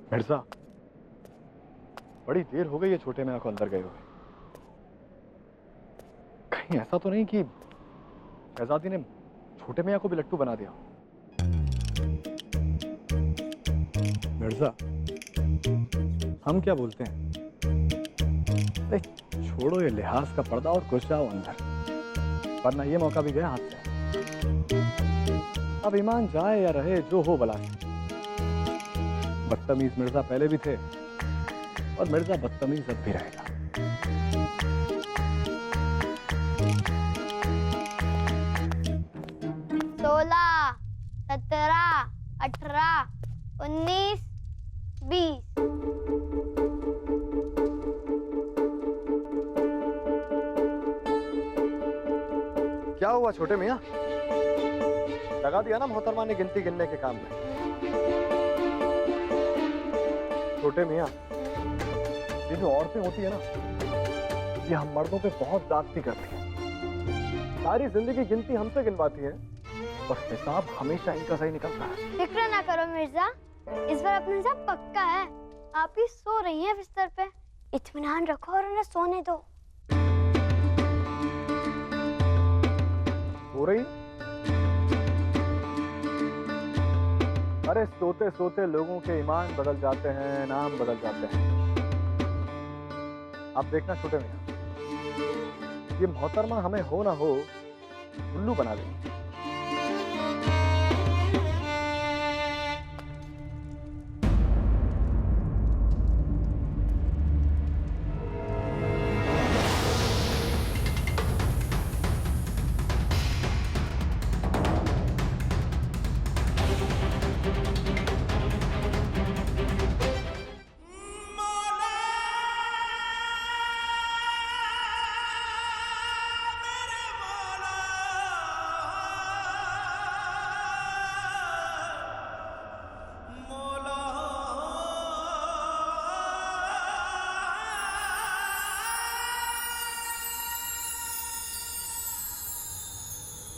मिर्जा, बड़ी देर हो गई है छोटे मियां को अंदर गए हुए। कहीं ऐसा तो नहीं कि शहजादी ने छोटे मियां को भी लट्टू बना दिया? मिर्जा, हम क्या बोलते हैं? अरे छोड़ो ये लिहाज का पर्दा और घुस जाओ अंदर, वरना ये मौका भी गया हाथ से। अब ईमान जाए या रहे, जो हो भला। बदतमीज मिर्जा पहले भी थे और मिर्जा बदतमीज अब भी रहेगा। 16, 17, 18, 19, 20। क्या हुआ छोटे मियां? लगा दिया ना मोहतरमा ने गिनती गिनने के काम में। छोटे मियां, ये जो औरतें होती है ना, ये हम मर्दों पे बहुत जागती करती हैं। सारी जिंदगी गिनती हमसे गिनवाती है और हिसाब हमेशा इनका सही निकलता है। फिक्र ना करो मिर्जा, इस बार अपना हिसाब पक्का है। आप ही सो रही हैं बिस्तर पे, इत्मीनान रखो और उन्हें सोने दो। हो रही? अरे सोते सोते लोगों के ईमान बदल जाते हैं, नाम बदल जाते हैं। आप देखना छोटे मियां, ये मोहतरमा हमें हो ना हो उल्लू बना देंगे।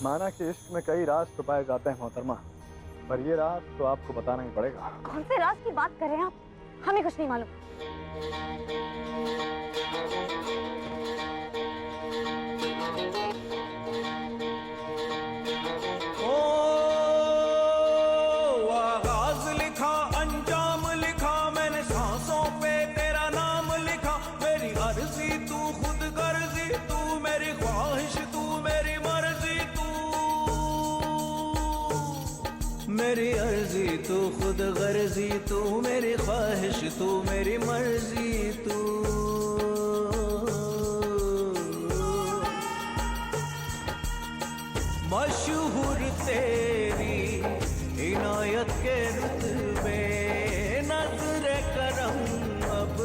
माना कि इश्क में कई राज छुपाए जाते हैं मोहतरमा, पर ये राज तो आपको बताना ही पड़ेगा। कौन से राज की बात कर रहे हैं आप? हमें कुछ नहीं मालूम। आगाज लिखा, अंजाम लिखा, मैंने सांसों पे तेरा नाम लिखा। मेरी अर्जी तू, खुद गर्जी तू, मेरी ख्वाहिश तू, मेरी मर्जी तू। मेरी अर्जी तू, खुद गर्जी तू, मेरी ख्वाहिश तू, मेरी मर्जी तू। मशहूर तेरी इनायत के रुतबे, नज़्र करम अब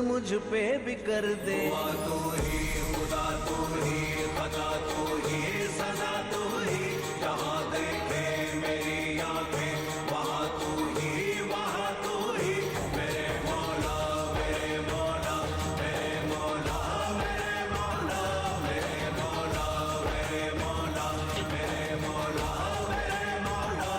मुझ पे भी कर दे। तू ही खुदा, तू ही खता, तू ही सजा, तू ही जहाँ देखे मेरी आंखें, वहाँ तू ही, वहाँ तू ही। मेरे मौला, मेरे मौला, मेरे मौला, मेरे मौला, मेरे मौला, मेरे मौला, मेरे मौला, मेरे मौला।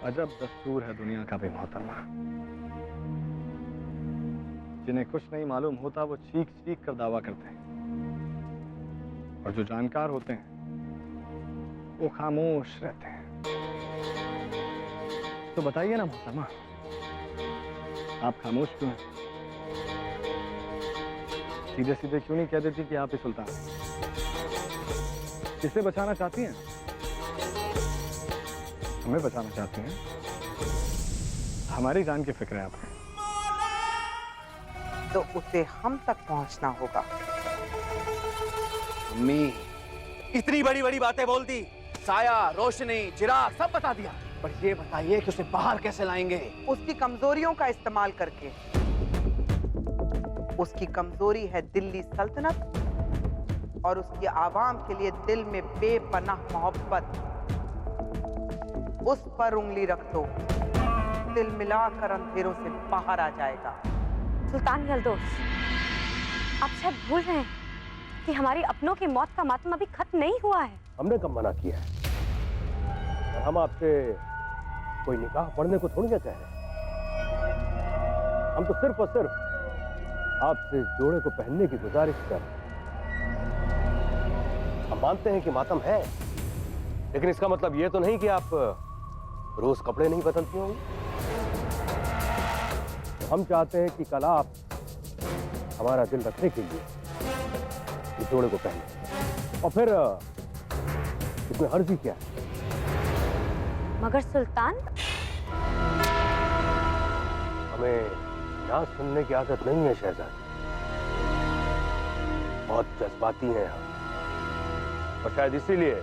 अजब दस्तूर है दुनिया का भी मोहतरमा। जिन्हें कुछ नहीं मालूम होता वो चीख चीख कर दावा करते हैं, और जो जानकार होते हैं वो खामोश रहते हैं। तो बताइए ना मोहतरमा, आप खामोश क्यों हैं? सीधे सीधे क्यों नहीं कह देती कि आप ही सुल्तान हैं? किसे बचाना चाहती हैं? हमें बचाना चाहती हैं? हमारी जान की फिक्र है आपको। तो उसे हम तक पहुंचना होगा। अम्मी, इतनी बड़ी बड़ी बातें बोल दी, साया, रोशनी, चिराग सब बता दिया, पर ये बताइए कि उसे बाहर कैसे लाएंगे? उसकी कमजोरियों का इस्तेमाल करके। उसकी कमजोरी है दिल्ली सल्तनत और उसकी आवाम के लिए दिल में बेपनाह मोहब्बत। उस पर उंगली रख दो, दिल मिलाकर अंधेरों से बाहर आ जाएगा। सुल्तान यल्दोस, आप शायद भूल रहे हैं कि हमारी अपनों की मौत का मातम अभी खत्म नहीं हुआ है। हमने कब मना किया है? और हम आपसे कोई निकाह पढ़ने को थोड़ी ना कह रहे हैं। हम तो सिर्फ और सिर्फ आपसे जोड़े को पहनने की गुजारिश कर रहे हैं। हम मानते हैं कि मातम है, लेकिन इसका मतलब ये तो नहीं कि आप रोज कपड़े नहीं बदलती होंगी। तो हम चाहते हैं कि कल आप हमारा दिल रखने के लिए इस जोड़े को पहने, और फिर इसमें हर्जी क्या है? मगर सुल्तान, हमें ना सुनने की आदत नहीं है शहजादी। बहुत जज्बाती हैं हम, और शायद इसीलिए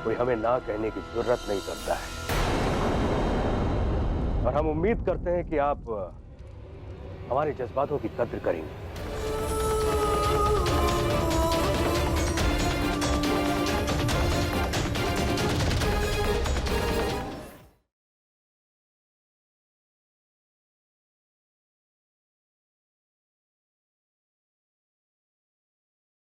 कोई हमें ना कहने की जरूरत नहीं करता है। और हम उम्मीद करते हैं कि आप हमारे जज्बातों की कद्र करेंगे।